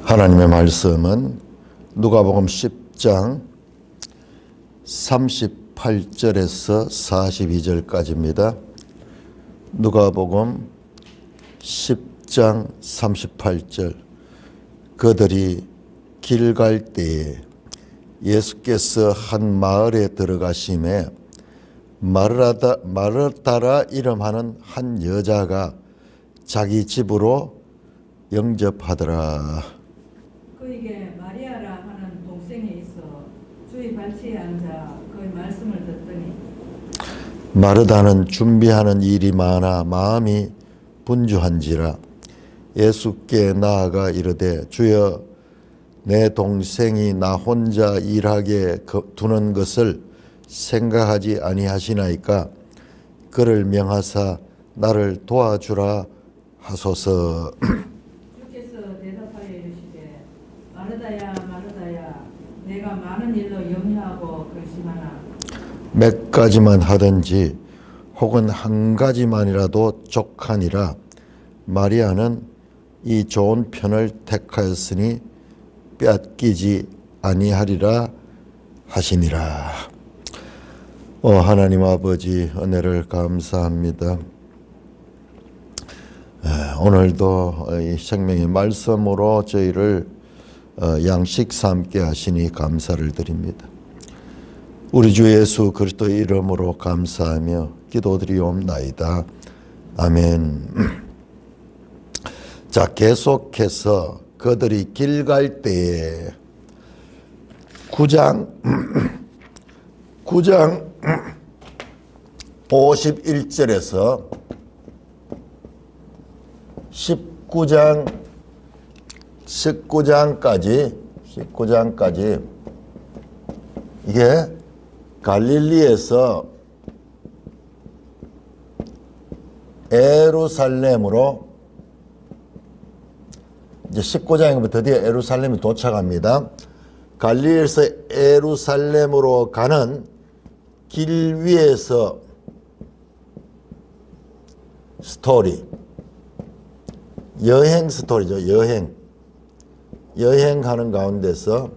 하나님의 말씀은 누가복음 10장 38절에서 42절까지입니다. 누가복음 10장 38절. 그들이 길 갈 때에 예수께서 한 마을에 들어가심에 마르다라 이름하는 한 여자가 자기 집으로 영접하더라. 그에게 마리아라 하는 동생이 있어 주의 발치에 앉아 그의 말씀을 듣더니 마르다는 준비하는 일이 많아 마음이 분주한지라 예수께 나아가 이르되 주여 내 동생이 나 혼자 일하게 두는 것을 생각하지 아니하시나이까 그를 명하사 나를 도와주라 하소서. 주께서 대답하여 이르시되 마르다야 마르다야 내가 많은 일로 염려하고 근심하나 몇 가지만 하든지 혹은 한 가지만이라도 족하니라. 마리아는 이 좋은 편을 택하였으니 빼앗기지 아니하리라 하시니라. 하나님 아버지 은혜를 감사합니다. 오늘도 이 생명의 말씀으로 저희를 양식 삼게 하시니 감사를 드립니다. 우리 주 예수 그리스도의 이름으로 감사하며 기도드리옵나이다. 아멘. 자, 계속해서 그들이 길 갈 때에 9장 51절에서 19장까지 이게 갈릴리에서 예루살렘으로 이제 19장이면 드디어 예루살렘이 도착합니다. 갈릴리에서 예루살렘으로 가는 길 위에서 스토리, 여행 스토리죠. 여행하는 가운데서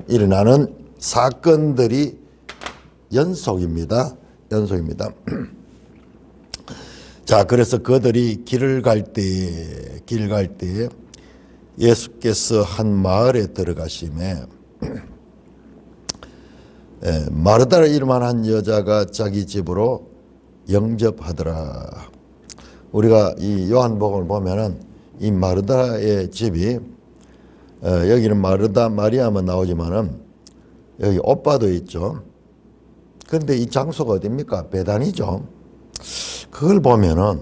일어나는 사건들이 연속입니다. 자, 그래서 그들이 길 갈 때에 예수께서 한 마을에 들어가심에 마르다라 이름한 한 여자가 자기 집으로 영접하더라. 우리가 이 요한복음을 보면은 이 마르다의 집이 여기는 마르다 마리아만 나오지만은 여기 오빠도 있죠. 그런데 이 장소가 어디입니까? 베다니죠. 그걸 보면은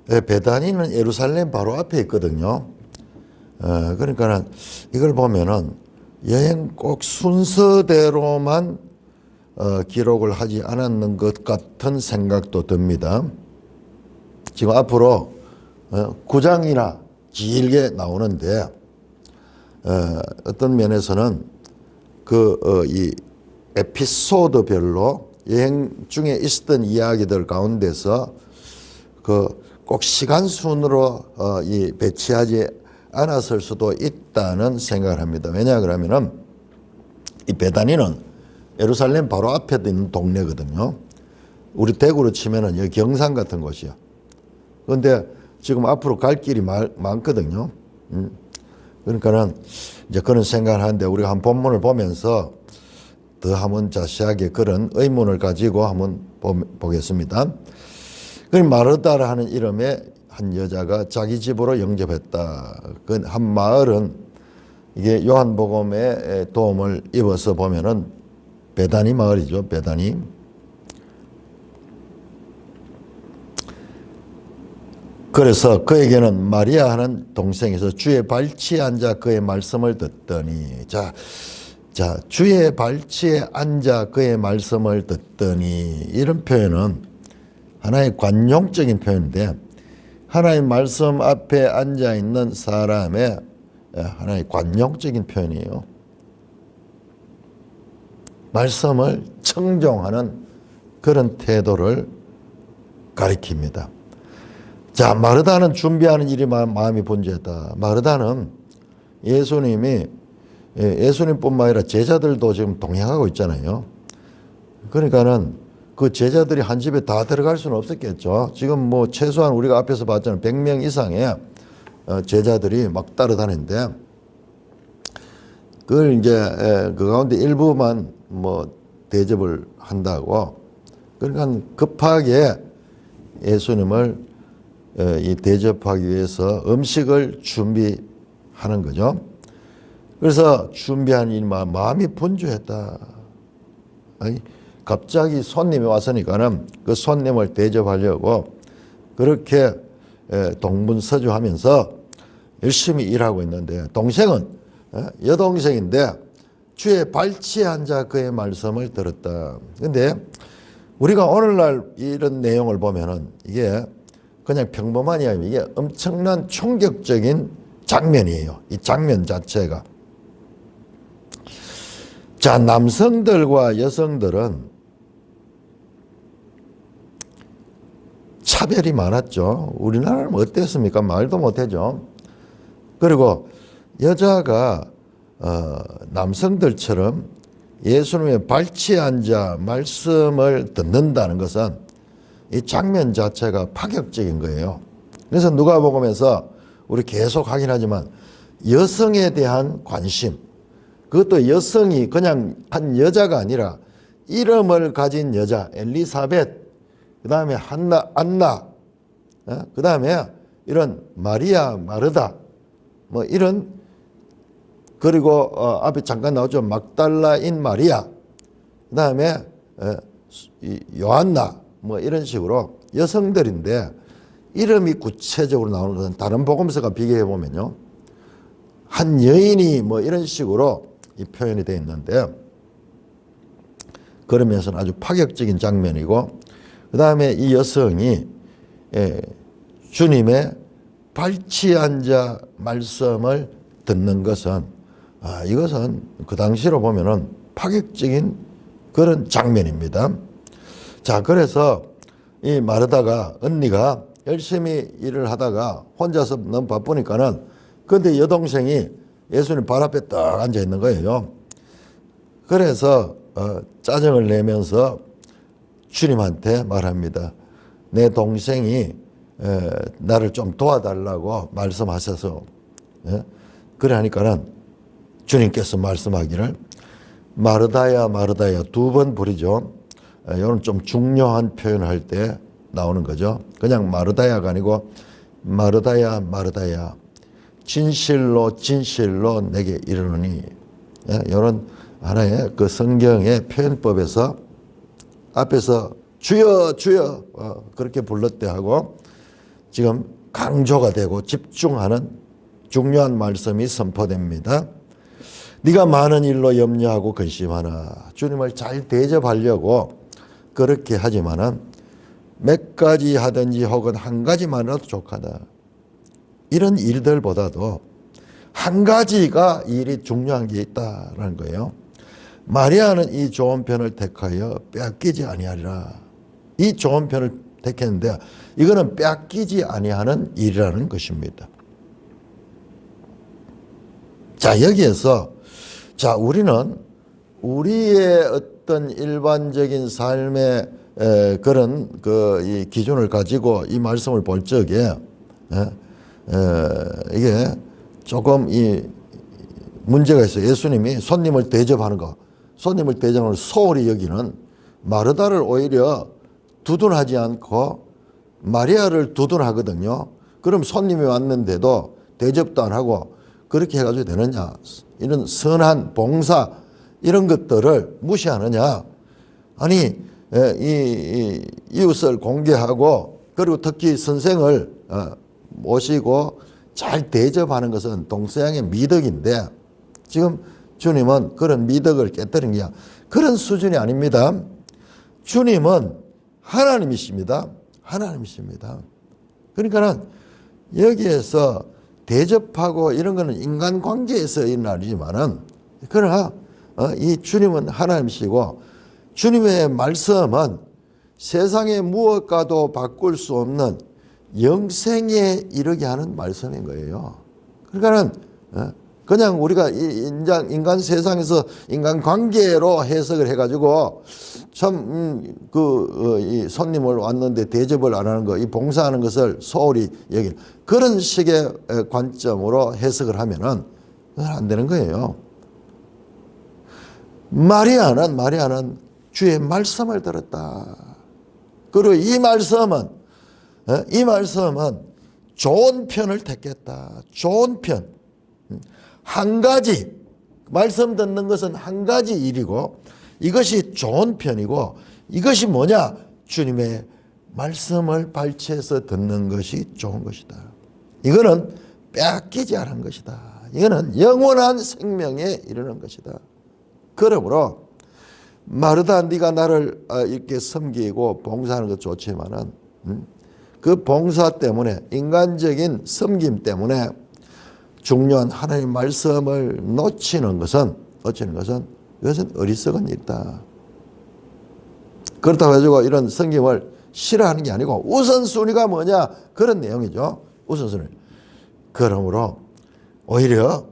베다니는 예루살렘 바로 앞에 있거든요. 그러니까는 이걸 보면은 여행 꼭 순서대로만 기록을 하지 않았는 것 같은 생각도 듭니다. 지금 앞으로 9장이나 길게 나오는데 어떤 면에서는 이 에피소드별로 여행 중에 있었던 이야기들 가운데서 꼭 시간 순으로 배치하지 않았을 수도 있다는 생각을 합니다. 왜냐 그러면은 이 베다니는 예루살렘 바로 앞에 있는 동네거든요. 우리 대구로 치면은 여기 경산 같은 곳이요. 그런데 지금 앞으로 갈 길이 많거든요. 그러니까는 이제 그런 생각을 하는데 우리가 한 본문을 보면서 더 한번 자세하게 그런 의문을 가지고 한번 보겠습니다. 그 마르다라 하는 이름의 한 여자가 자기 집으로 영접했다. 그 한 마을은 이게 요한복음의 도움을 입어서 보면은 베다니 마을이죠. 베다니. 그래서 그에게는 마리아 하는 동생에서 주의 발치에 앉아 그의 말씀을 듣더니 자, 주의 발치에 앉아 그의 말씀을 듣더니 이런 표현은 하나의 관용적인 표현인데 하나의 말씀 앞에 앉아 있는 사람의 하나의 관용적인 표현이에요. 말씀을 청종하는 그런 태도를 가리킵니다. 자, 마르다는 준비하는 일이 마음이 분주했다. 마르다는 예수님이 예수님뿐만 아니라 제자들도 지금 동행하고 있잖아요. 그러니까는 그 제자들이 한 집에 다 들어갈 수는 없었겠죠. 지금 뭐 최소한 우리가 앞에서 봤잖아요. 100명 이상의 제자들이 막 따라다니는데 그걸 이제 그 가운데 일부만 뭐 대접을 한다고. 그러니까 급하게 예수님을 이 대접하기 위해서 음식을 준비하는 거죠. 그래서 준비한 일 마음이 분주했다. 아니, 갑자기 손님이 왔으니까는 그 손님을 대접하려고 그렇게 동분서주하면서 열심히 일하고 있는데 동생은 여동생인데 주의 발치에 앉아 그의 말씀을 들었다. 근데 우리가 오늘날 이런 내용을 보면은 이게 그냥 평범한이 아니고 이게 엄청난 충격적인 장면이에요. 이 장면 자체가. 자, 남성들과 여성들은 차별이 많았죠. 우리나라는 어땠습니까? 말도 못하죠. 그리고 여자가 남성들처럼 예수님의 발치에 앉아 말씀을 듣는다는 것은 이 장면 자체가 파격적인 거예요. 그래서 누가복음에서 우리 계속 확인하지만 여성에 대한 관심, 그것도 여성이 그냥 한 여자가 아니라 이름을 가진 여자, 엘리사벳, 그 다음에 안나, 그 다음에 이런 마리아, 마르다, 뭐 이런, 그리고 앞에 잠깐 나오죠. 막달라인 마리아, 그 다음에 요한나, 뭐 이런 식으로 여성들인데 이름이 구체적으로 나오는 것은 다른 복음서가 비교해 보면요. 한 여인이 뭐 이런 식으로 이 표현이 되어 있는데 그러면서는 아주 파격적인 장면이고 그 다음에 이 여성이 주님의 발치에 앉아 말씀을 듣는 것은 이것은 그 당시로 보면은 파격적인 그런 장면입니다. 자, 그래서 이 마르다가 언니가 열심히 일을 하다가 혼자서 너무 바쁘니까는 근데 여동생이 예수님 발 앞에 딱 앉아 있는 거예요. 그래서 짜증을 내면서 주님한테 말합니다. 내 동생이 나를 좀 도와달라고 말씀하셔서 그래 하니까는 주님께서 말씀하기를 마르다야 마르다야 두 번 부르죠. 이건 좀 중요한 표현을 할 때 나오는 거죠. 그냥 마르다야가 아니고 마르다야 마르다야 진실로 진실로 내게 이르노니 이런 하나의 그 성경의 표현법에서 앞에서 주여 주여 그렇게 불렀대 하고 지금 강조가 되고 집중하는 중요한 말씀이 선포됩니다. 네가 많은 일로 염려하고 근심하나 주님을 잘 대접하려고 그렇게 하지만은 몇 가지 하든지 혹은 한 가지만이라도 족하다. 이런 일들보다도 한 가지가 일이 중요한 게 있다라는 거예요. 마리아는 이 좋은 편을 택하여 빼앗기지 아니하리라. 이 좋은 편을 택했는데 이거는 빼앗기지 아니하는 일이라는 것입니다. 자, 여기에서 자, 우리는 우리의 어떤 일반적인 삶의 그런 이 기준을 가지고 이 말씀을 볼 적에 이게 조금 이 문제가 있어요. 예수님이 손님을 대접하는 거, 손님을 대접하는 소홀히 여기는 마르다를 오히려 두둔하지 않고 마리아를 두둔하거든요. 그럼 손님이 왔는데도 대접도 안 하고 그렇게 해가지고 되느냐? 이런 선한 봉사 이런 것들을 무시하느냐? 아니 이웃을 공개하고 그리고 특히 선생을 모시고 잘 대접하는 것은 동서양의 미덕인데 지금 주님은 그런 미덕을 깨뜨린 게 그런 수준이 아닙니다. 주님은 하나님이십니다. 하나님이십니다. 그러니까는 여기에서 대접하고 이런 거는 인간관계에서 일어나지만은 그러나 이 주님은 하나님이시고 주님의 말씀은 세상의 무엇과도 바꿀 수 없는 영생에 이르게 하는 말씀인 거예요. 그러니까는 그냥 우리가 인간 세상에서 인간 관계로 해석을 해가지고 참 이 손님을 왔는데 대접을 안 하는 거, 이 봉사하는 것을 소홀히 여기는 그런 식의 관점으로 해석을 하면은 그건 안 되는 거예요. 마리아는 주의 말씀을 들었다. 그리고 이 말씀은 좋은 편을 택했다. 좋은 편. 한 가지, 말씀 듣는 것은 한 가지 일이고 이것이 좋은 편이고 이것이 뭐냐? 주님의 말씀을 발췌해서 듣는 것이 좋은 것이다. 이거는 빼앗기지 않은 것이다. 이거는 영원한 생명에 이르는 것이다. 그러므로 마르다, 네가 나를 이렇게 섬기고 봉사하는 것 좋지만은 그 봉사 때문에, 인간적인 섬김 때문에 중요한 하나님의 말씀을 놓치는 것은 이것은 어리석은 일이다. 그렇다고 해가지고 이런 섬김을 싫어하는 게 아니고 우선순위가 뭐냐, 그런 내용이죠. 우선순위. 그러므로 오히려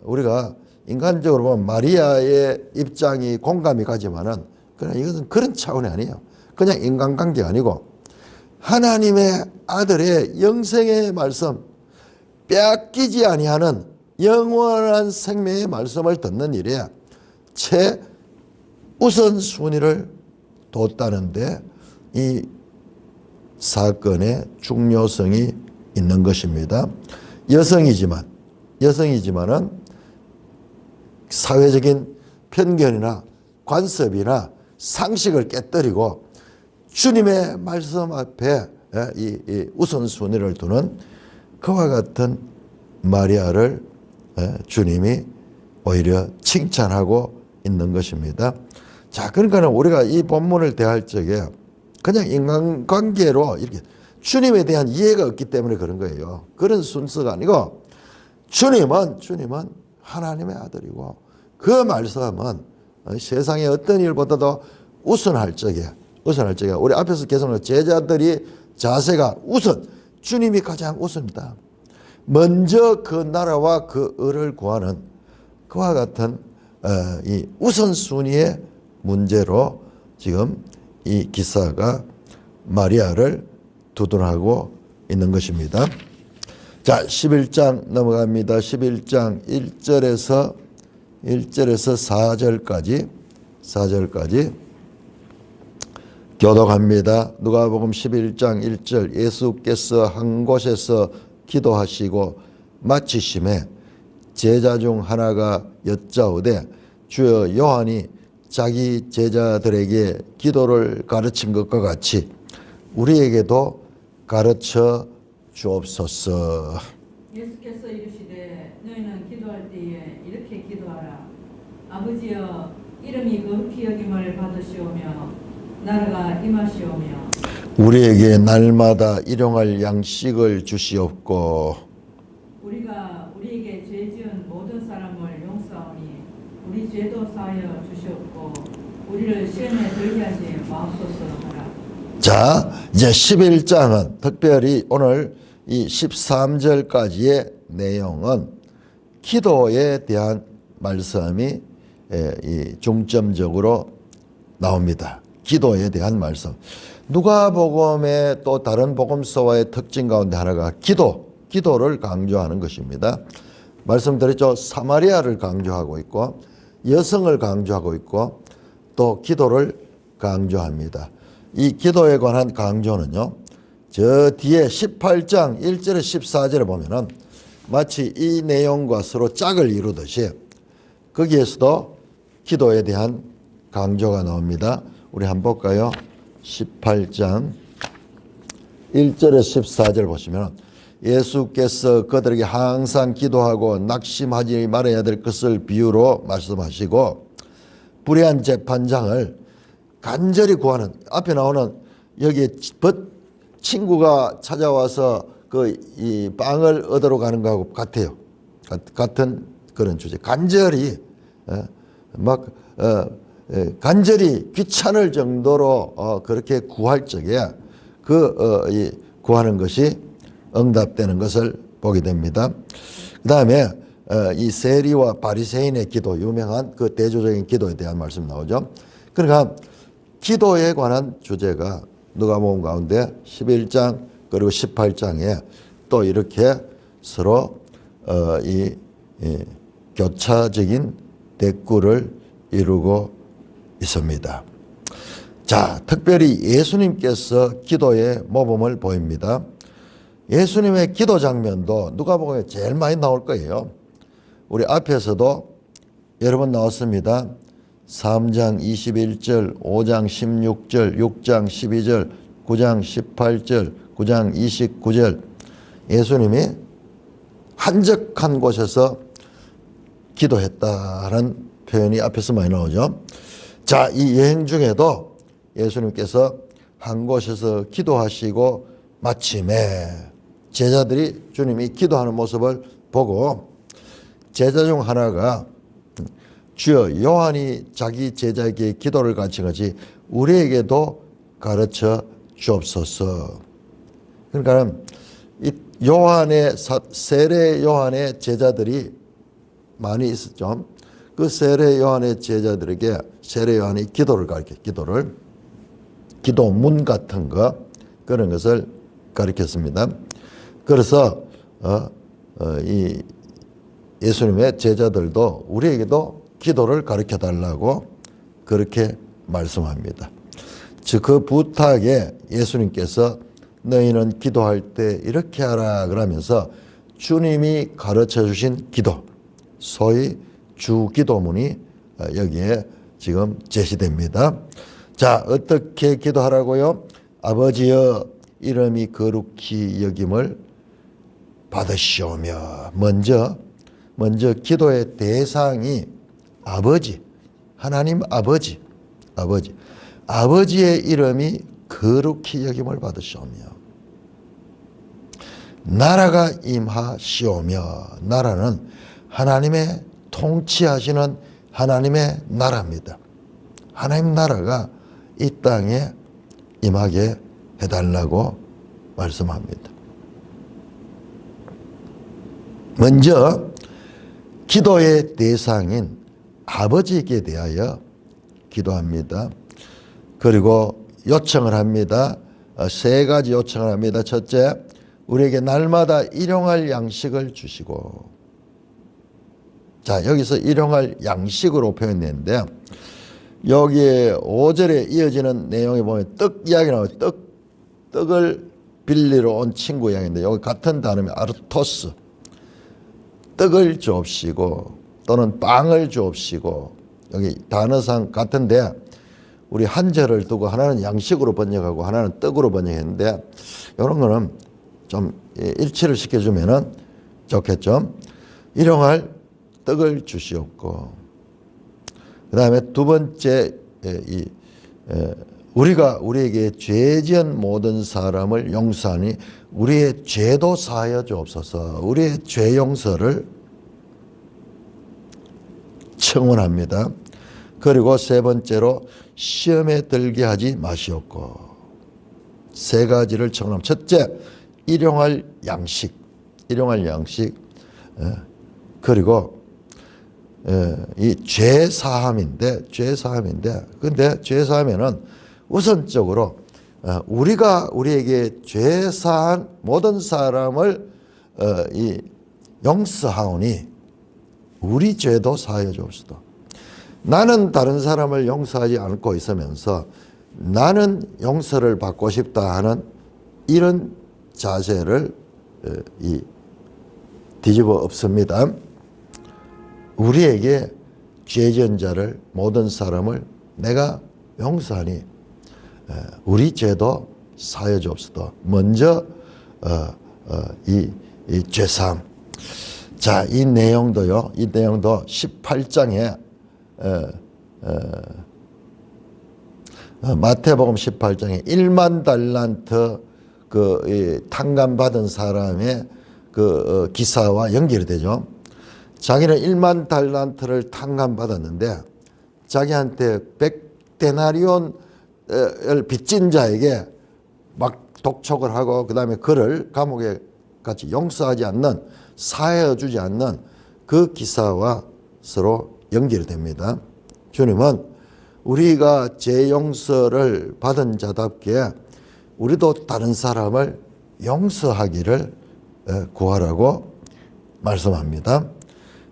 우리가 인간적으로 보면 마리아의 입장이 공감이 가지만은 그냥 이것은 그런 차원이 아니에요. 그냥 인간관계가 아니고 하나님의 아들의 영생의 말씀, 빼앗기지 아니하는 영원한 생명의 말씀을 듣는 일에 최우선순위를 뒀다는데 이 사건의 중요성이 있는 것입니다. 여성이지만은 사회적인 편견이나 관습이나 상식을 깨뜨리고 주님의 말씀 앞에 이 우선순위를 두는 그와 같은 마리아를 주님이 오히려 칭찬하고 있는 것입니다. 자, 그러니까 우리가 이 본문을 대할 적에 그냥 인간관계로 이렇게 주님에 대한 이해가 없기 때문에 그런 거예요. 그런 순서가 아니고 주님은 하나님의 아들이고 그 말씀은 세상의 어떤 일보다도 우선할 적에 우리 앞에서 계속 제자들이 자세가 우선, 주님이 가장 우선이다. 먼저 그 나라와 그 의를 구하는 그와 같은 이 우선순위의 문제로 지금 이 기사가 마리아를 두둔하고 있는 것입니다. 자, 11장 넘어갑니다. 11장 1절에서 4절까지 교독합니다. 누가복음 11장 1절, 예수께서 한 곳에서 기도하시고 마치심에 제자 중 하나가 여짜오되 주여, 요한이 자기 제자들에게 기도를 가르친 것과 같이 우리에게도 가르쳐 주옵소서. 예수께서 이르시되 너희는 기도할 때에 이렇게 기도하라. 아버지여, 이름이 거룩히 여김을 받으시오며 나라가 임하시오며 우리에게 날마다 일용할 양식을 주시옵고 우리가 우리에게 죄 지은 모든 사람을 용서하오니 우리 죄도 사하여 주시옵고 우리를 시험에 들게 하지 마옵소서 하라. 자, 이제 11장은 특별히 오늘 이 13절까지의 내용은 기도에 대한 말씀이 이 중점적으로 나옵니다. 기도에 대한 말씀. 누가복음의 또 다른 복음서와의 특징 가운데 하나가 기도를 강조하는 것입니다. 말씀드렸죠. 사마리아를 강조하고 있고 여성을 강조하고 있고 또 기도를 강조합니다. 이 기도에 관한 강조는요, 저 뒤에 18장 1절에 14절에 보면은 마치 이 내용과 서로 짝을 이루듯이 거기에서도 기도에 대한 강조가 나옵니다. 우리 한번 볼까요? 18장 1절에 14절 보시면 예수께서 그들에게 항상 기도하고 낙심하지 말아야 될 것을 비유로 말씀하시고 불의한 재판장을 간절히 구하는, 앞에 나오는 여기 친구가 찾아와서 이 빵을 얻으러 가는 거하고 같아요. 같은 그런 주제. 간절히 간절히 귀찮을 정도로 그렇게 구할 적에 이 구하는 것이 응답되는 것을 보게 됩니다. 그 다음에 이 세리와 바리새인의 기도, 유명한 그 대조적인 기도에 대한 말씀 나오죠. 그러니까 기도에 관한 주제가 누가복음 가운데 11장 그리고 18장에 또 이렇게 서로 이 교차적인 대꾸를 이루고 있습니다. 자, 특별히 예수님께서 기도의 모범을 보입니다. 예수님의 기도 장면도 누가복음에 제일 많이 나올 거예요. 우리 앞에서도 여러 번 나왔습니다. 3장 21절, 5장 16절, 6장 12절, 9장 18절, 9장 29절. 예수님이 한적한 곳에서 기도했다는 표현이 앞에서 많이 나오죠. 자, 이 여행 중에도 예수님께서 한 곳에서 기도하시고 마침에 제자들이 주님이 기도하는 모습을 보고 제자 중 하나가 주여, 요한이 자기 제자에게 기도를 가르친 것이 우리에게도 가르쳐 주옵소서. 그러니까 이 요한의 세례 요한의 제자들이 많이 있었죠. 그 세례 요한의 제자들에게 세례 요한이 기도를 가르쳐, 기도문 같은 거, 그런 것을 가르쳤습니다. 그래서 이 예수님의 제자들도 우리에게도 기도를 가르쳐 달라고 그렇게 말씀합니다. 즉 그 부탁에 예수님께서 너희는 기도할 때 이렇게 하라 그러면서 주님이 가르쳐 주신 기도, 소위 주기도문이 여기에 지금 제시됩니다. 자, 어떻게 기도하라고요? 아버지여, 이름이 거룩히 여김을 받으시오며. 먼저 기도의 대상이 아버지, 하나님 아버지의 이름이 거룩히 여김을 받으시오며 나라가 임하시오며. 나라는 하나님의 통치하시는 하나님의 나라입니다. 하나님 나라가 이 땅에 임하게 해달라고 말씀합니다. 먼저 기도의 대상인 아버지에게 대하여 기도합니다. 그리고 요청을 합니다. 세 가지 요청을 합니다. 첫째, 우리에게 날마다 일용할 양식을 주시고. 자, 여기서 일용할 양식으로 표현했는데 여기에 5절에 이어지는 내용에 보면 떡 이야기 나와요. 떡을 빌리러 온 친구 이야기인데 여기 같은 단어면 아르토스. 떡을 주옵시고 또는 빵을 주옵시고, 여기 단어상 같은데 우리 한 절을 두고 하나는 양식으로 번역하고 하나는 떡으로 번역했는데 이런 거는 좀 일치를 시켜주면은 좋겠죠. 일용할 떡을 주시옵고, 그 다음에 두 번째, 우리가 우리에게 죄 지은 모든 사람을 용서하니 우리의 죄도 사하여 주옵소서. 우리의 죄 용서를 청원합니다. 그리고 세 번째로 시험에 들게 하지 마시옵고. 세 가지를 청원합니다. 첫째, 일용할 양식. 그리고 이 죄사함인데 근데 죄사함에는 우선적으로 우리가 우리에게 죄사한 모든 사람을 이 용서하오니 우리 죄도 사하여 주옵소서. 나는 다른 사람을 용서하지 않고 있으면서 나는 용서를 받고 싶다 하는 이런 자세를 뒤집어 엎습니다. 우리에게 죄 지은 자를, 모든 사람을 내가 용서하니 우리 죄도 사하여 주옵소서. 먼저 이 죄사함. 자, 이 내용도 18장에 마태복음 18장에 1만 달란트 탕감 받은 사람의 기사와 연결이 되죠. 자기는 1만 달란트를 탕감 받았는데 자기한테 100데나리온을 빚진 자에게 막 독촉을 하고 그 다음에 그를 감옥에 같이 용서하지 않는, 사하여 주지 않는 그 기사와 서로 연결이 됩니다. 주님은 우리가 죄 용서를 받은 자답게 우리도 다른 사람을 용서하기를 구하라고 말씀합니다.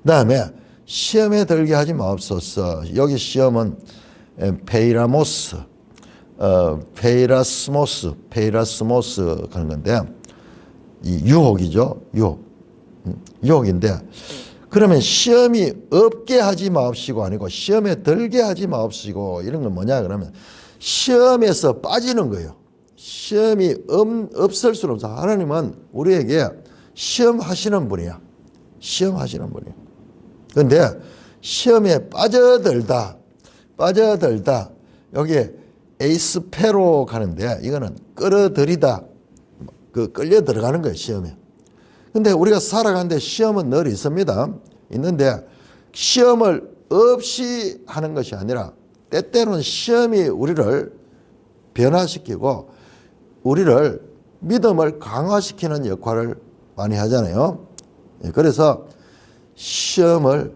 그 다음에 시험에 들게 하지 마옵소서. 여기 시험은 페이라모스, 페이라스모스 하는 건데, 이 유혹이죠. 유혹인데, 그러면 시험이 없게 하지 마옵시고 아니고 시험에 들게 하지 마옵시고, 이런 건 뭐냐 그러면 시험에서 빠지는 거예요. 시험이 없을 수는 없어. 하나님은 우리에게 시험하시는 분이야. 시험하시는 분이에요. 그런데 시험에 빠져들다 여기에 에이스페로 가는데, 이거는 끌어들이다, 끌려 들어가는 거예요, 시험에. 근데 우리가 살아가는데 시험은 늘 있습니다. 있는데 시험을 없이 하는 것이 아니라 때때로는 시험이 우리를 변화시키고 우리를 믿음을 강화시키는 역할을 많이 하잖아요. 그래서 시험을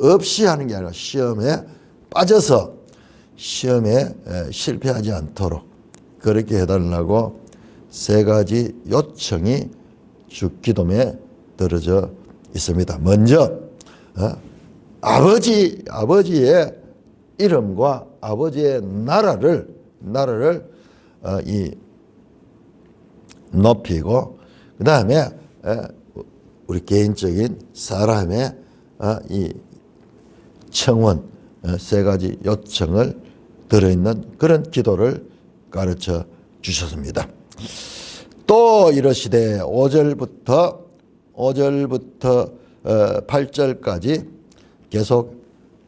없이 하는 게 아니라 시험에 빠져서 시험에 실패하지 않도록 그렇게 해달라고 3가지 요청이 주기도문에 들어져 있습니다. 먼저 아버지의 이름과 아버지의 나라를 높이고, 그 다음에 우리 개인적인 사람의 이 청원, 3가지 요청을 들어있는 그런 기도를 가르쳐 주셨습니다. 또 이러시되 5절부터 8절까지 계속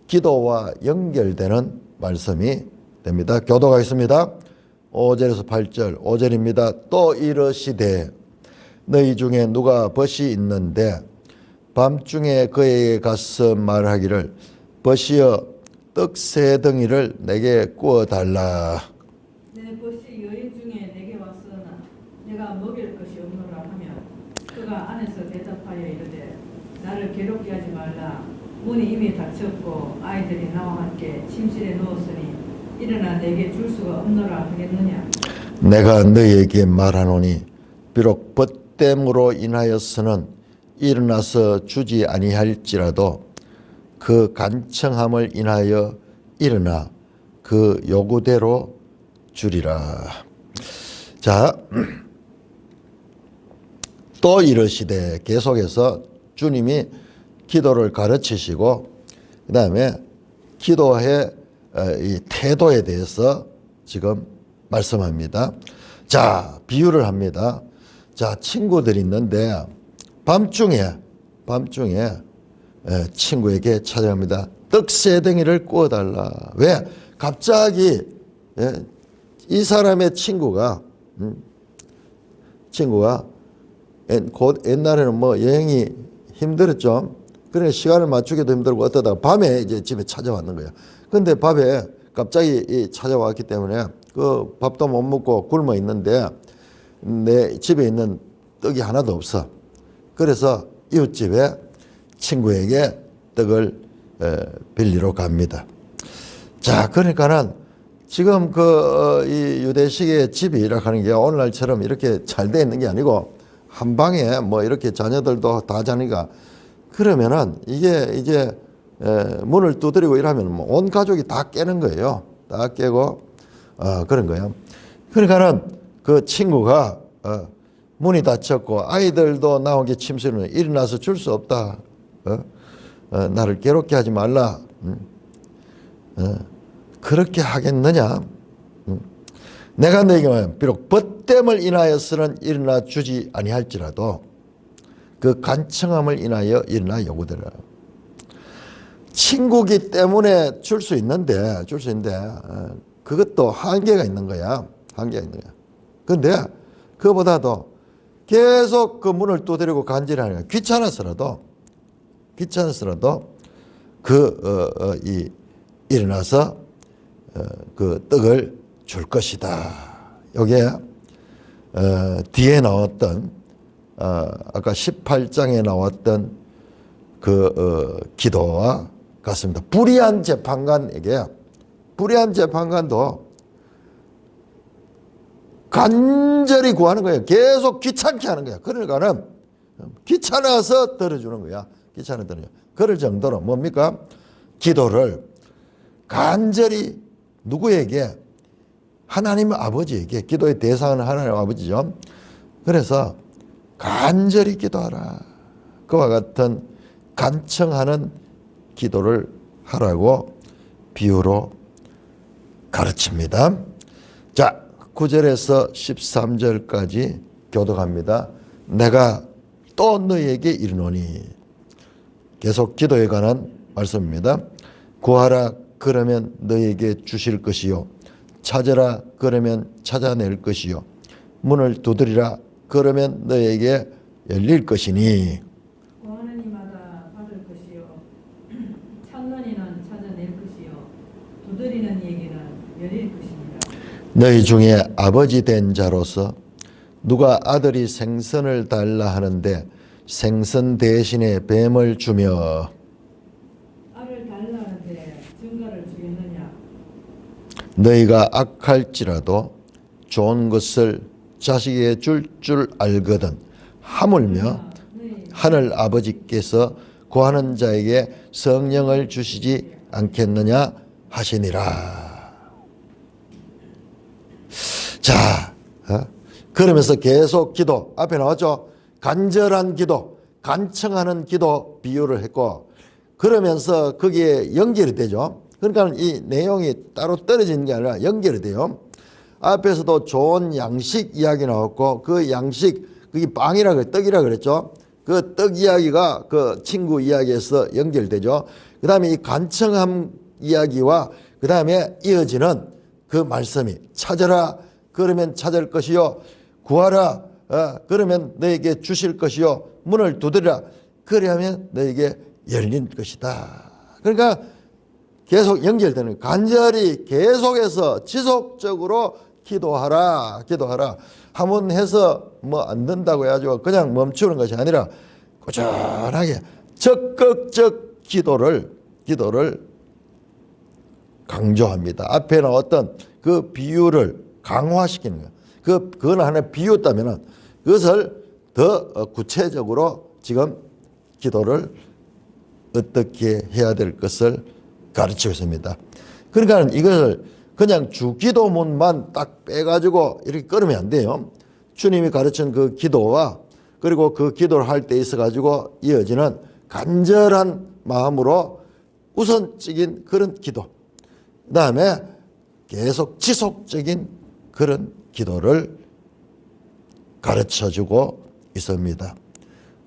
기도와 연결되는 말씀이 됩니다. 교도하겠습니다. 5절에서 8절, 5절입니다. 또 이러시되 너희 중에 누가 벗이 있는데 밤중에 그에게 가서 말하기를 벗이여 떡 3덩이를 내게 구워달라. 내 벗이 여인 중에 내게 왔으나 내가 먹일 것이 없노라 하면 그가 안에서 대답하여 이르되 나를 괴롭게 하지 말라. 문이 이미 닫혔고 아이들이 나와 함께 침실에 누웠으니 일어나 내게 줄 수가 없노라 하겠느냐. 내가 너희에게 말하노니 비록 벗됨으로 인하여서는 일어나서 주지 아니할지라도 그 간청함을 인하여 일어나 그 요구대로 주리라. 자, 또 이러시되 계속해서 주님이 기도를 가르치시고 그 다음에 기도의 이 태도에 대해서 지금 말씀합니다. 자, 비유를 합니다. 자, 친구들이 있는데 밤중에 친구에게 찾아갑니다. 떡 3덩이를 구워달라. 왜? 갑자기 이 사람의 친구가 곧 옛날에는 뭐 여행이 힘들었죠. 그러니까 시간을 맞추기도 힘들고 어떠다가 밤에 이제 집에 찾아왔는 거예요. 근데 밤에 갑자기 찾아왔기 때문에 그 밥도 못 먹고 굶어 있는데 내 집에 있는 떡이 하나도 없어. 그래서 이웃집에 친구에게 떡을 빌리러 갑니다. 자, 그러니까는 지금 이 유대식의 집이라 하는 게 오늘날처럼 이렇게 잘 돼 있는 게 아니고 한 방에 뭐 이렇게 자녀들도 다 자니까 그러면은 이게 이제 문을 두드리고 이러면 뭐 온 가족이 다 깨는 거예요. 다 깨고 그런 거예요. 그러니까는 그 친구가 문이 닫혔고 아이들도 나온 게 침실에 일어나서 줄 수 없다. 나를 괴롭게 하지 말라. 그렇게 하겠느냐? 내가 너에게 말하면 비록 벗됨을 인하여서는 일어나 주지 아니할지라도 그 간청함을 인하여 일어나 요구되라. 친구기 때문에 줄 수 있는데 그것도 한계가 있는 거야. 한계가 있는 거야. 그런데 그보다도 계속 그 문을 두드리고 간질하는 거야. 귀찮아서라도 일어나서 그 떡을 줄 것이다. 여기에 뒤에 나왔던 아까 18장에 나왔던 그 기도와 같습니다. 불의한 재판관에게 불의한 재판관도 간절히 구하는 거예요. 계속 귀찮게 하는 거야. 그러니까는 귀찮아서 들어주는 거야. 귀찮아 들어줘. 그럴 정도로 뭡니까? 기도를 간절히 누구에게? 하나님 아버지에게. 기도의 대상은 하나님 아버지죠. 그래서 간절히 기도하라. 그와 같은 간청하는 기도를 하라고 비유로 가르칩니다. 자, 9절에서 13절까지 교독합니다. 내가 또 너희에게 이르노니. 계속 기도에 관한 말씀입니다. 구하라 그러면 너희에게 주실 것이요 찾으라 그러면 찾아낼 것이요 문을 두드리라 그러면 너희에게 열릴 것이니. 구하는 이마다 받을 것이요 찾는 이는 찾아낼 것이요 두드리는 이에게는 열릴 것입니다. 너희 중에 아버지 된 자로서 누가 아들이 생선을 달라 하는데 생선 대신에 뱀을 주며 알을 달라 하는데 증거를 주겠느냐. 너희가 악할지라도 좋은 것을 자식에게 줄 알거든 하물며 하늘 아버지께서 구하는 자에게 성령을 주시지 않겠느냐 하시니라. 자, 그러면서 계속 기도 앞에 나왔죠. 간절한 기도, 간청하는 기도 비유를 했고 그러면서 거기에 연결이 되죠. 그러니까 이 내용이 따로 떨어지는 게 아니라 연결이 돼요. 앞에서도 좋은 양식 이야기 나왔고 그 양식 그게 빵이라 그래 떡이라 그랬죠. 그 떡 이야기가 그 친구 이야기에서 연결되죠. 그 다음에 이 간청함 이야기와 그 다음에 이어지는 그 말씀이 찾아라 그러면 찾을 것이요 구하라 그러면 너에게 주실 것이요 문을 두드리라 그러면 너에게 열릴 것이다. 그러니까 계속 연결되는 간절히 계속해서 지속적으로 기도하라 한번 해서 뭐 안 된다고 해가지고 그냥 멈추는 것이 아니라 꾸준하게 적극적 기도를 강조합니다. 앞에 나왔던 그 비유를 강화시키는 거예요. 그건 하나의 비유였다면 그것을 더 구체적으로 지금 기도를 어떻게 해야 될 것을 가르치고 있습니다. 그러니까 이것을 그냥 주기도문만 딱 빼가지고 이렇게 끊으면 안 돼요. 주님이 가르친 그 기도와 그리고 그 기도를 할 때 있어가지고 이어지는 간절한 마음으로 우선적인 그런 기도, 그 다음에 계속 지속적인 그런 기도를 가르쳐주고 있습니다.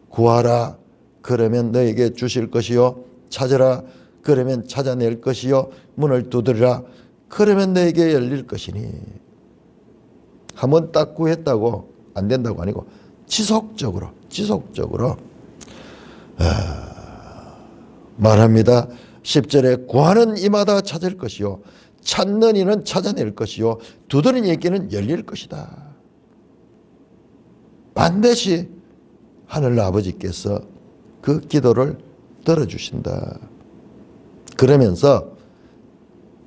구하라 그러면 너에게 주실 것이요 찾으라 그러면 찾아낼 것이요 문을 두드리라 그러면 너에게 열릴 것이니. 한번 딱 구했다고 안 된다고 아니고 지속적으로 말합니다. 10절에 구하는 이마다 찾을 것이요 찾는 이는 찾아낼 것이요 두드리는 이에게는 열릴 것이다. 반드시 하늘 아버지께서 그 기도를 들어주신다. 그러면서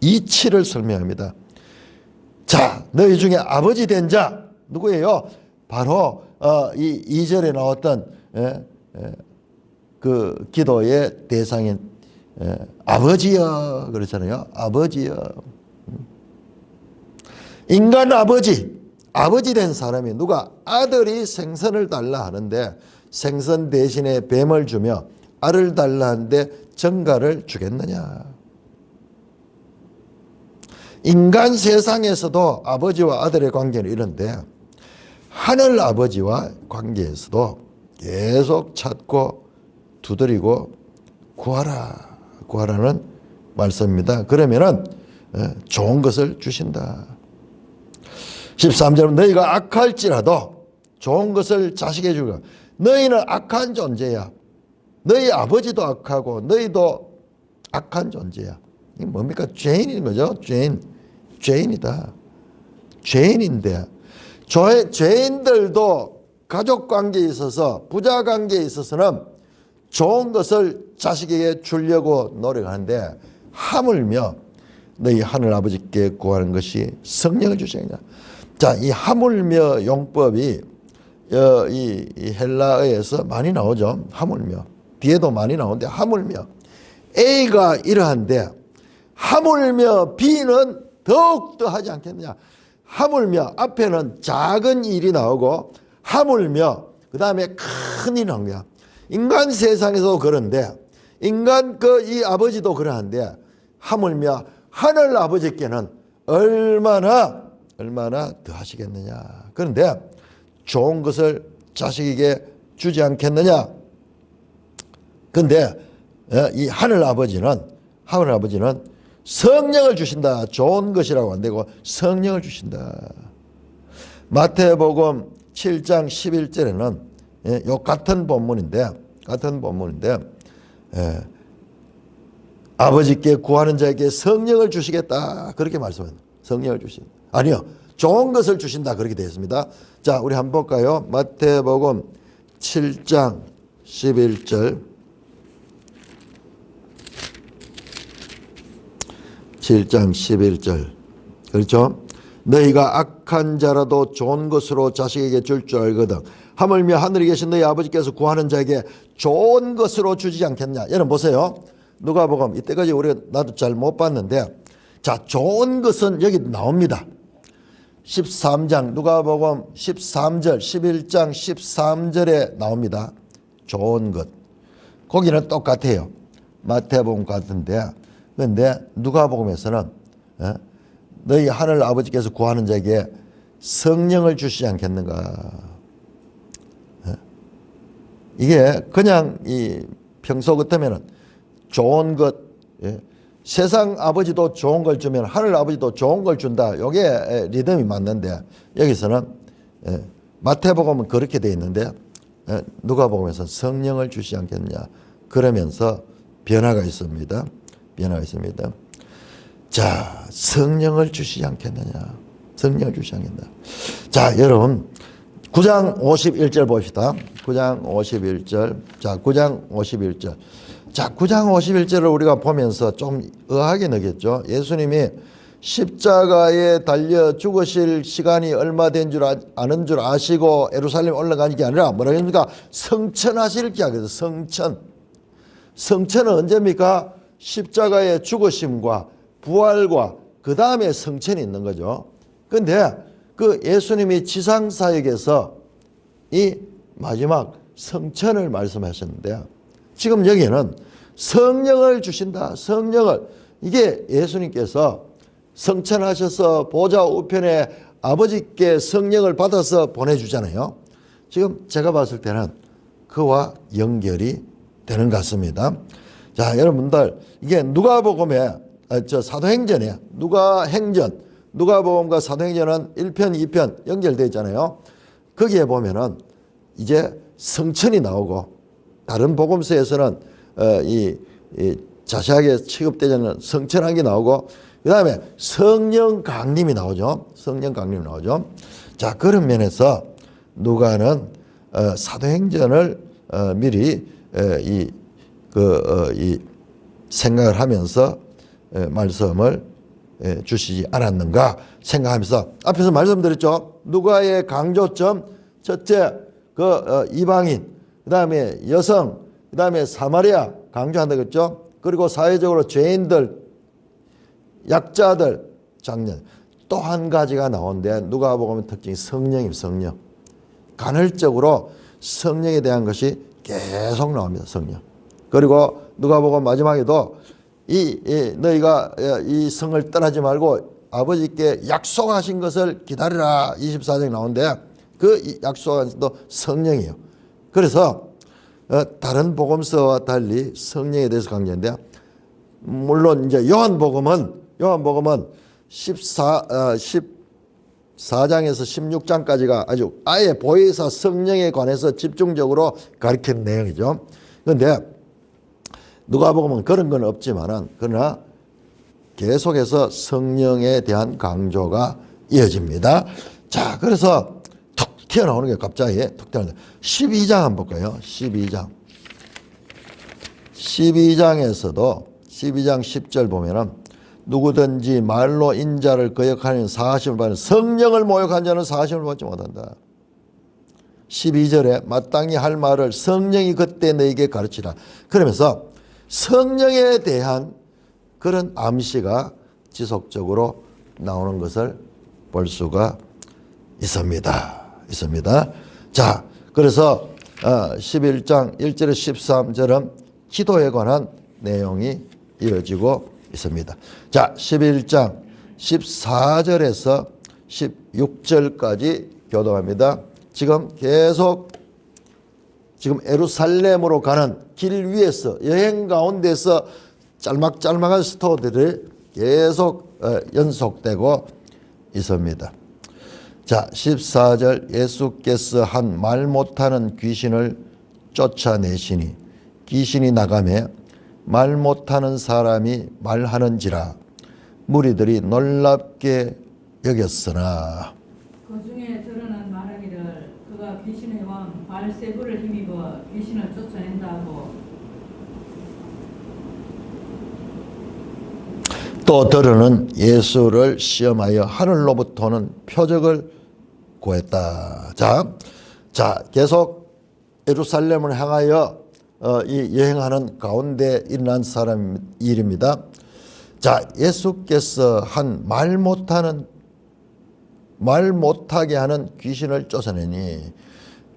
이치를 설명합니다. 자, 너희 중에 아버지 된 자 누구예요? 바로 이 2절에 나왔던 그 기도의 대상인 아버지여 그렇잖아요. 아버지여. 인간 아버지 된 사람이 누가 아들이 생선을 달라 하는데 생선 대신에 뱀을 주며 알을 달라 하는데 정갈을 주겠느냐. 인간 세상에서도 아버지와 아들의 관계는 이런데 하늘 아버지와 관계에서도 계속 찾고 두드리고 구하라는 말씀입니다. 그러면은 좋은 것을 주신다. 13절은 너희가 악할지라도 좋은 것을 자식에게 주고 너희는 악한 존재야. 너희 아버지도 악하고 너희도 악한 존재야. 이게 뭡니까? 죄인인 거죠. 죄인이다. 죄인인데 죄인들도 가족 관계에 있어서 부자 관계에 있어서는 좋은 것을 자식에게 주려고 노력하는데 하물며 너희 하늘 아버지께 구하는 것이 성령을 주시느냐. 자, 이 하물며 용법이 이 헬라어에서 많이 나오죠. 하물며. 뒤에도 많이 나오는데 하물며. A가 이러한데 하물며 B는 더욱더 하지 않겠느냐. 하물며 앞에는 작은 일이 나오고 하물며 그 다음에 큰 일이 나온 거야. 인간 세상에서도 그런데 인간 이 아버지도 그러한데 하물며 하늘 아버지께는 얼마나 더 하시겠느냐. 그런데 좋은 것을 자식에게 주지 않겠느냐. 그런데 이 하늘 아버지는 성령을 주신다. 좋은 것이라고 안 되고 성령을 주신다. 마태복음 7장 11절에는 요 같은 본문인데 아버지께 구하는 자에게 성령을 주시겠다. 그렇게 말씀합니다. 성령을 주신다. 아니요. 좋은 것을 주신다. 그렇게 되어 있습니다. 자, 우리 한번 볼까요? 마태복음 7장 11절. 7장 11절. 그렇죠? 너희가 악한 자라도 좋은 것으로 자식에게 줄 줄 알거든. 하물며 하늘에 계신 너희 아버지께서 구하는 자에게 좋은 것으로 주지 않겠냐. 여러분 보세요. 누가복음 이때까지 우리가 나도 잘 못 봤는데 자, 좋은 것은 여기 나옵니다. 13장 누가복음 13절 11장 13절에 나옵니다. 좋은 것. 거기는 똑같아요. 마태복음 같은데 그런데 누가복음에서는 너희 하늘 아버지께서 구하는 자에게 성령을 주시지 않겠는가. 이게 그냥 이 평소 같으면은 좋은 것, 세상 아버지도 좋은 걸 주면 하늘 아버지도 좋은 걸 준다. 이게 리듬이 맞는데 여기서는 마태복음은 그렇게 되어 있는데 누가복음에서 성령을 주시지 않겠느냐. 그러면서 변화가 있습니다. 자, 성령을 주시지 않겠느냐. 성령을 주시지 않겠느냐. 자, 여러분 9장 51절 봅시다. 9장 51절. 자, 9장 51절. 자, 9장 51절을 우리가 보면서 좀 의아하게 느꼈죠. 예수님이 십자가에 달려 죽으실 시간이 얼마 된 줄 아는 줄 아시고 예루살렘 올라가는 게 아니라 뭐라 합니까? 성천하실 게 아니라 성천. 성천은 언제입니까? 십자가의 죽으심과 부활과 그 다음에 성천이 있는 거죠. 그런데 그 예수님이 지상사역에서 이 마지막 성천을 말씀하셨는데 지금 여기는 성령을 주신다. 성령을. 이게 예수님께서 성천하셔서 보좌 우편에 아버지께 성령을 받아서 보내주잖아요. 지금 제가 봤을 때는 그와 연결이 되는 것 같습니다. 자, 여러분들 이게 누가복음에 사도행전에 누가복음과 사도행전은 1편, 2편 연결되어 있잖아요. 거기에 보면은 이제 성천이 나오고 다른 복음서에서는 이 자세하게 취급되지 않는 성천한 게 나오고 그 다음에 성령 강림이 나오죠. 성령 강림이 나오죠. 자, 그런 면에서 누가는 사도행전을 미리 생각을 하면서 말씀을 주시지 않았는가 생각하면서 앞에서 말씀드렸죠. 누가의 강조점 첫째 이방인, 그 다음에 여성, 그 다음에 사마리아 강조한다 그랬죠. 그리고 사회적으로 죄인들, 약자들, 장년. 또 한 가지가 나오는데 누가복음의 특징이 성령입니다. 성령. 간헐적으로 성령에 대한 것이 계속 나옵니다. 성령. 그리고 누가복음 마지막에도 너희가 이 성을 떠나지 말고 아버지께 약속하신 것을 기다리라 24장에 나오는데 그 약속한 것도 성령이에요. 그래서 다른 복음서와 달리 성령에 대해서 강조했는데 물론 이제 요한복음은 14장에서 16장까지가 아주 아예 보혜사 성령에 관해서 집중적으로 가르치는 내용이죠. 그런데 누가복음은 그런 건 없지만은 그러나 계속해서 성령에 대한 강조가 이어집니다. 자, 그래서 튀어나오는 게 갑자기 툭 튀어나오는데 12장 한번 볼까요? 12장. 12장에서도 12장 10절 보면은 누구든지 말로 인자를 거역하는 사하심을 받는 성령을 모욕한 자는 사하심을 받지 못한다. 12절에 마땅히 할 말을 성령이 그때 너에게 가르치라. 그러면서 성령에 대한 그런 암시가 지속적으로 나오는 것을 볼 수가 있습니다. 자, 그래서 11장 1절에 13절은 기도에 관한 내용이 이어지고 있습니다. 자, 11장 14절에서 16절까지 교독합니다. 지금 계속 예루살렘으로 가는 길 위에서 여행 가운데서 짤막짤막한 스토리들이 계속 연속되고 있습니다. 자, 14절 예수께서 한 말 못하는 귀신을 쫓아내시니 귀신이 나가매 말 못하는 사람이 말하는지라 무리들이 놀랍게 여겼으나 그 중에 드러난 말하기를 그가 귀신의 왕 바알세불을 힘입어 귀신을 쫓아낸다고. 또 더러는 예수를 시험하여 하늘로부터 오는 표적을 구했다. 자, 계속 예루살렘을 향하여 이 여행하는 가운데 일어난 사람 일입니다. 자, 예수께서 한 말 못하게 하는 귀신을 쫓아내니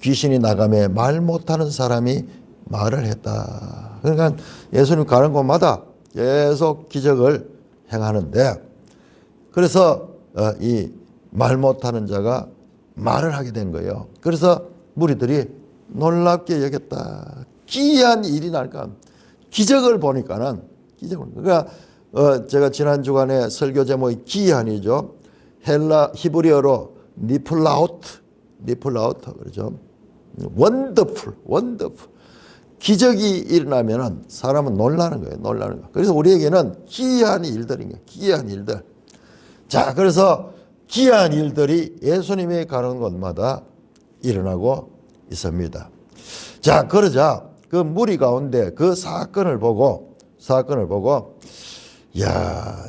귀신이 나가매 말 못하는 사람이 말을 했다. 그러니까 예수님 가는 곳마다 계속 기적을 행하는데 그래서 이 말 못하는 자가 말을 하게 된 거예요. 그래서 무리들이 놀랍게 여겼다. 기이한 일이 날까. 기적을 보니까는 그러니까 제가 지난 주간에 설교 제목이 기이한이죠. 히브리어로 니플라우트 그러죠. 원더풀. 기적이 일어나면은 사람은 놀라는 거예요. 그래서 우리에게는 기이한 일들인 거예요. 기이한 일들. 자, 그래서 기이한 일들이 예수님이 가는 곳마다 일어나고 있습니다. 자, 그러자 그 무리 가운데 그 사건을 보고 야,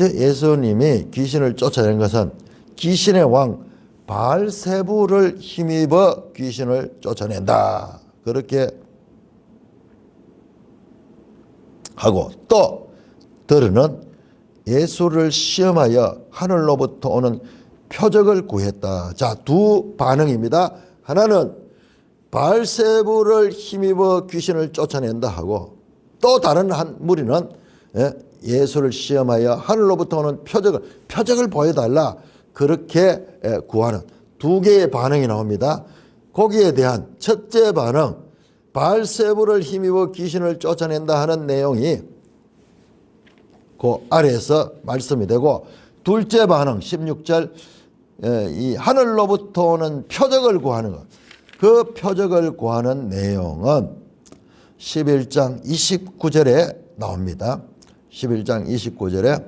예수님이 귀신을 쫓아낸 것은 귀신의 왕 바알세불을 힘입어 귀신을 쫓아낸다. 그렇게 하고 또 더러는 예수를 시험하여 하늘로부터 오는 표적을 구했다. 자, 두 반응입니다. 하나는 바알세불을 힘입어 귀신을 쫓아낸다 하고 또 다른 한 무리는 예수를 시험하여 하늘로부터 오는 표적을 보여달라. 그렇게 구하는 두 개의 반응이 나옵니다. 거기에 대한 첫째 반응, 바알세불을 힘입어 귀신을 쫓아낸다 하는 내용이 그 아래에서 말씀이 되고 둘째 반응 16절 이 하늘로부터 오는 표적을 구하는 것. 그 표적을 구하는 내용은 11장 29절에 나옵니다. 11장 29절에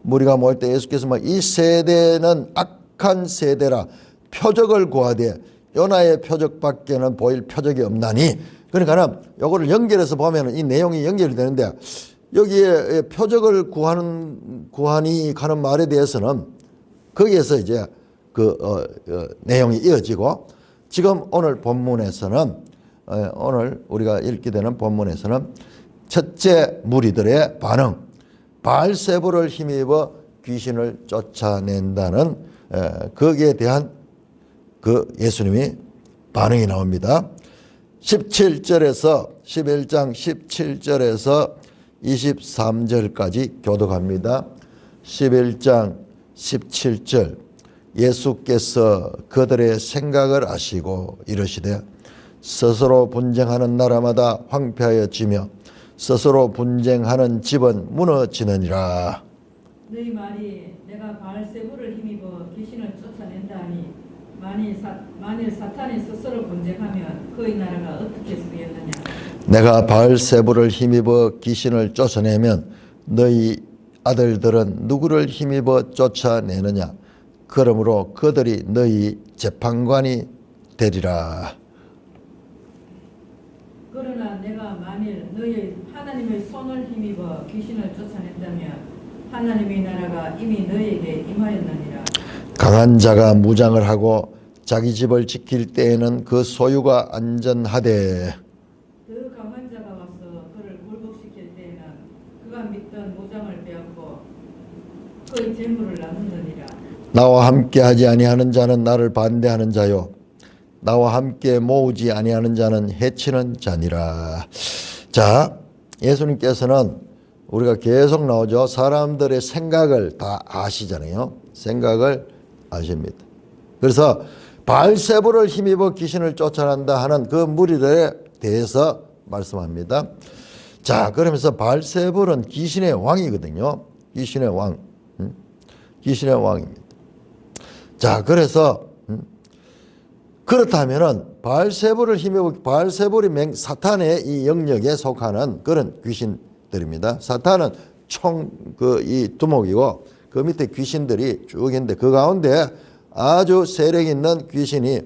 무리가 모일 때 예수께서 이 세대는 악한 세대라 표적을 구하되 요나의 표적밖에는 보일 표적이 없나니. 그러니까는 요거를 연결해서 보면 이 내용이 연결이 되는데 여기에 표적을 구하니 가는 말에 대해서는 거기에서 이제 내용이 이어지고 지금 오늘 본문에서는 오늘 우리가 읽게 되는 본문에서는 첫째 무리들의 반응, 바알세불을 힘입어 귀신을 쫓아낸다는 거기에 대한 그 예수님이 반응이 나옵니다. 11장 17절에서 23절까지 교독합니다. 11장 17절 예수께서 그들의 생각을 아시고 이르시되 스스로 분쟁하는 나라마다 황폐하여지며 스스로 분쟁하는 집은 무너지느니라. 너희 말이 내가 바알세불을 힘입어 귀신을 쫓아낸다니 만일 사탄이 스스로 분쟁하면 그의 나라가 어떻게 쓰겠느냐. 내가 바알세불을 힘입어 귀신을 쫓아내면 너희 아들들은 누구를 힘입어 쫓아내느냐. 그러므로 그들이 너희 재판관이 되리라. 그러나 내가 만일 너희 하나님의 손을 힘입어 귀신을 쫓아냈다면 하나님의 나라가 이미 너희에게 임하였느니라. 강한 자가 무장을 하고 자기 집을 지킬 때에는 그 소유가 안전하되 더 강한 자가 와서 그를 굴복시킬 때에는 그가 믿던 무장을 빼앗고 그의 재물을 나누느니라. 나와 함께 하지 아니하는 자는 나를 반대하는 자요 나와 함께 모으지 아니하는 자는 해치는 자니라. 자, 예수님께서는 우리가 계속 나오죠. 사람들의 생각을 다 아시잖아요. 생각을 아십니다. 그래서 바알세불을 힘입어 귀신을 쫓아낸다 하는 그 무리들에 대해서 말씀합니다. 자, 그러면서 바알세불은 귀신의 왕이거든요. 귀신의 왕. 귀신의 왕입니다. 자, 그래서 그렇다면은 바알세불을 힘입어 바알세불이 사탄의 이 영역에 속하는 그런 귀신들입니다. 사탄은 총 이 두목이고 그 밑에 귀신들이 쭉 있는데 그 가운데 아주 세력 있는 귀신이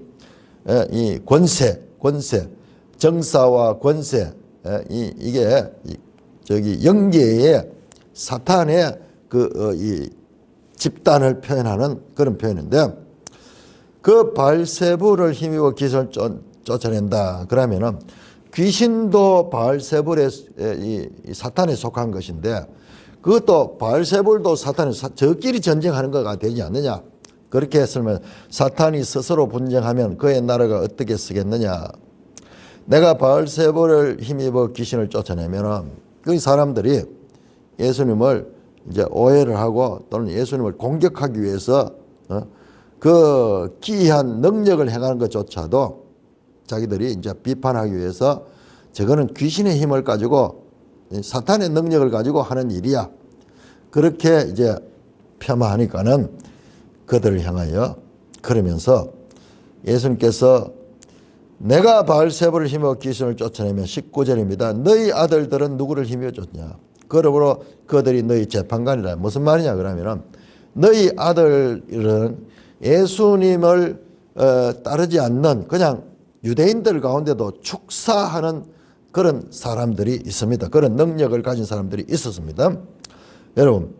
이 권세, 정사와 권세 이게 저기 영계의 사탄의 이 집단을 표현하는 그런 표현인데 그 바알세불을 힘입어 귀신을 쫓아낸다. 그러면은 귀신도 바알세불의 이 사탄에 속한 것인데 그것도 바알세불도 사탄이 저끼리 전쟁하는 거가 되지 않느냐. 그렇게 했으면 사탄이 스스로 분쟁하면 그의 나라가 어떻게 쓰겠느냐. 내가 바알세불을 힘입어 귀신을 쫓아내면은 그 사람들이 예수님을 이제 오해를 하고 또는 예수님을 공격하기 위해서 그 기이한 능력을 행하는 것조차도 자기들이 이제 비판하기 위해서 저거는 귀신의 힘을 가지고 사탄의 능력을 가지고 하는 일이야. 그렇게 이제 폄하하니까는 그들을 향하여 그러면서 예수님께서 내가 바알세불을 힘입어 귀신을 쫓아내면 19절입니다. 너희 아들들은 누구를 힘입어 쫓냐. 그러므로 그들이 너희 재판관이라. 무슨 말이냐 그러면은 너희 아들은 예수님을 따르지 않는 그냥 유대인들 가운데도 축사하는 그런 사람들이 있습니다. 그런 능력을 가진 사람들이 있었습니다. 여러분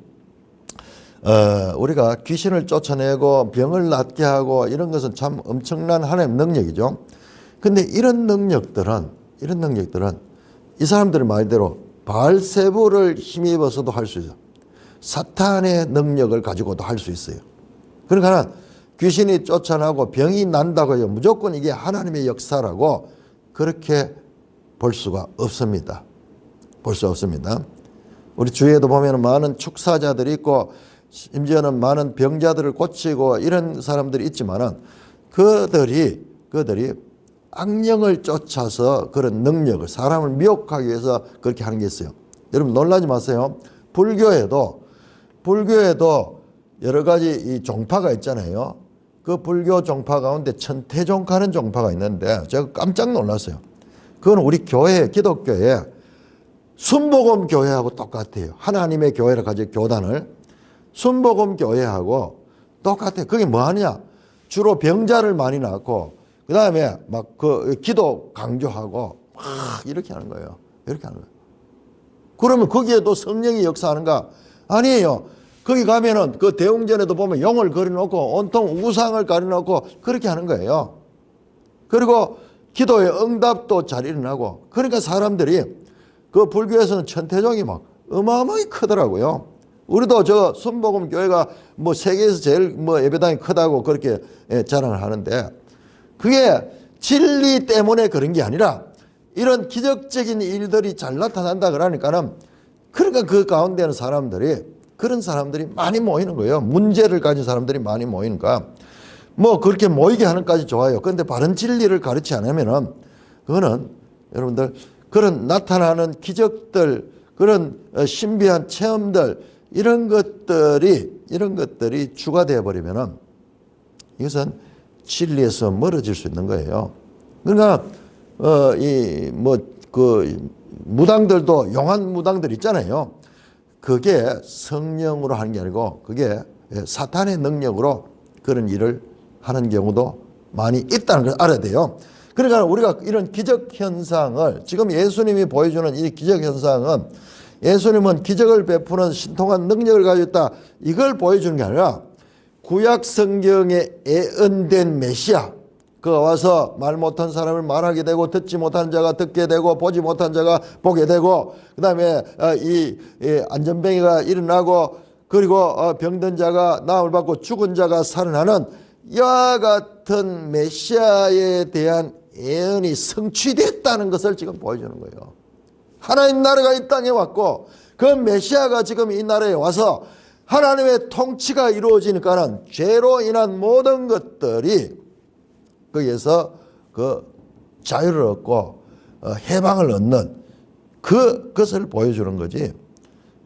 우리가 귀신을 쫓아내고 병을 낫게 하고 이런 것은 참 엄청난 하나님의 능력이죠. 근데 이런 능력들은 이 사람들 말대로 바알세불을 힘입어서도 할 수 있어요. 사탄의 능력을 가지고도 할 수 있어요. 그러니까 귀신이 쫓아나고 병이 난다고 해요. 무조건 이게 하나님의 역사라고 그렇게 볼 수가 없습니다. 볼 수 없습니다. 우리 주위에도 보면 많은 축사자들이 있고 심지어는 많은 병자들을 고치고 이런 사람들이 있지만은 그들이 악령을 쫓아서 그런 능력을 사람을 미혹하기 위해서 그렇게 하는 게 있어요. 여러분 놀라지 마세요. 불교에도 여러 가지 이 종파가 있잖아요. 그 불교 종파 가운데 천태종하는 종파가 있는데 제가 깜짝 놀랐어요. 그건 우리 교회, 기독교에 순복음 교회하고 똑같아요. 하나님의 교회를 가진 교단을 순복음 교회하고 똑같아요. 그게 뭐 하느냐? 주로 병자를 많이 낳고 그 다음에 막 그 기도 강조하고 막 이렇게 하는 거예요. 이렇게 하는 거예요. 그러면 거기에도 성령이 역사하는가? 아니에요. 거기 가면은 그 대웅전에도 보면 용을 그려놓고 온통 우상을 가려놓고 그렇게 하는 거예요. 그리고 기도의 응답도 잘 일어나고 그러니까 사람들이 그 불교에서는 천태종이 막 어마어마하게 크더라고요. 우리도 저 순복음 교회가 뭐 세계에서 제일 뭐 예배당이 크다고 그렇게 자랑을 하는데 그게 진리 때문에 그런 게 아니라 이런 기적적인 일들이 잘 나타난다 그러니까는 그러니까 그 가운데는 그런 사람들이 많이 모이는 거예요. 문제를 가진 사람들이 많이 모이니까 뭐 그렇게 모이게 하는 까지 좋아요. 그런데 바른 진리를 가르치지 않으면은 그거는 여러분들 그런 나타나는 기적들 그런 신비한 체험들 이런 것들이 주가 되어 버리면은 이것은 진리에서 멀어질 수 있는 거예요. 그러니까 그 무당들도 용한 무당들 있잖아요. 그게 성령으로 하는 게 아니고 그게 사탄의 능력으로 그런 일을 하는 경우도 많이 있다는 걸 알아야 돼요. 그러니까 우리가 이런 기적 현상을 지금 예수님이 보여주는 이 기적 현상은 예수님은 기적을 베푸는 신통한 능력을 가지고 있다 이걸 보여주는 게 아니라 구약 성경에 예언된 메시아 그가 와서 말 못한 사람을 말하게 되고 듣지 못한 자가 듣게 되고 보지 못한 자가 보게 되고 그 다음에 이 안전병이가 일어나고 그리고 병든 자가 나음을 받고 죽은 자가 살아나는 이와 같은 메시아에 대한 예언이 성취됐다는 것을 지금 보여주는 거예요. 하나님 나라가 이 땅에 왔고 그 메시아가 지금 이 나라에 와서 하나님의 통치가 이루어지니까는 죄로 인한 모든 것들이 거기에서 그 자유를 얻고 해방을 얻는 그것을 보여주는 거지.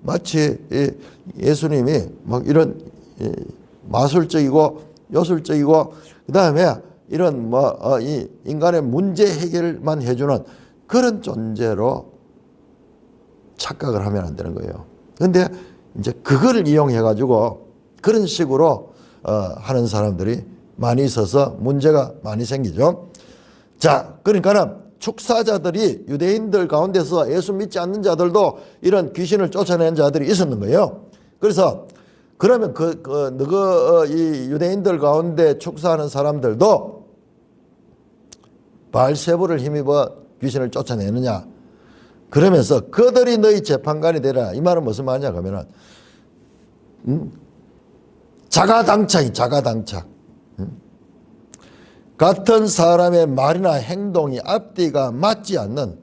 마치 예수님이 막 이런 마술적이고 요술적이고 그 다음에 이런 이 인간의 문제 해결만 해주는 그런 존재로 착각을 하면 안 되는 거예요. 그런데 이제 그걸 이용해 가지고 그런 식으로 하는 사람들이 많이 있어서 문제가 많이 생기죠. 자, 그러니까는 축사자들이 유대인들 가운데서 예수 믿지 않는 자들도 이런 귀신을 쫓아내는 자들이 있었는 거예요. 그래서 그러면 이 유대인들 가운데 축사하는 사람들도 바알세불을 힘입어 귀신을 쫓아내느냐? 그러면서 그들이 너희 재판관이 되라. 이 말은 무슨 말이냐 그러면은 자가당착이 자가당착. 같은 사람의 말이나 행동이 앞뒤가 맞지 않는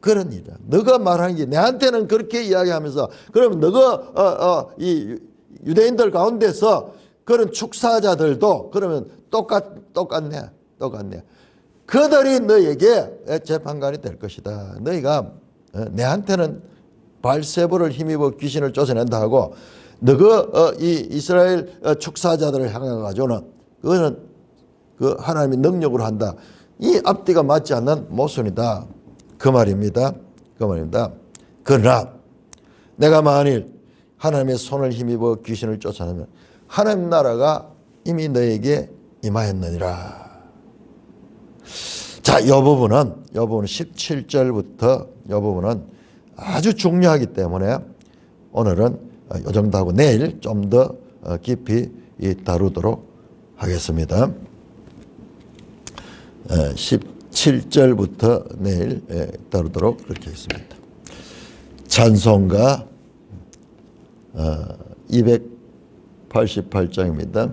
그런 일이야. 너가 말하는 게 내한테는 그렇게 이야기하면서 그러면 너가 이 유대인들 가운데서 그런 축사자들도 그러면 똑같네. 그들이 너에게 재판관이 될 것이다. 너희가 내한테는 바알세불을 힘입어 귀신을 쫓아낸다 하고 너가 이 이스라엘 축사자들을 향해 가지고는 그거는 그 하나님의 능력으로 한다. 이 앞뒤가 맞지 않는 모순이다. 그 말입니다. 그러나 내가 만일 하나님의 손을 힘입어 귀신을 쫓아내면 하나님 나라가 이미 너에게 임하였느니라. 자, 이 부분은 17절부터 이 부분은 아주 중요하기 때문에 오늘은 이 정도 하고 내일 좀 더 깊이 다루도록 하겠습니다. 17절부터 내일 다루도록 그렇게 하겠습니다. 찬송가 288장입니다.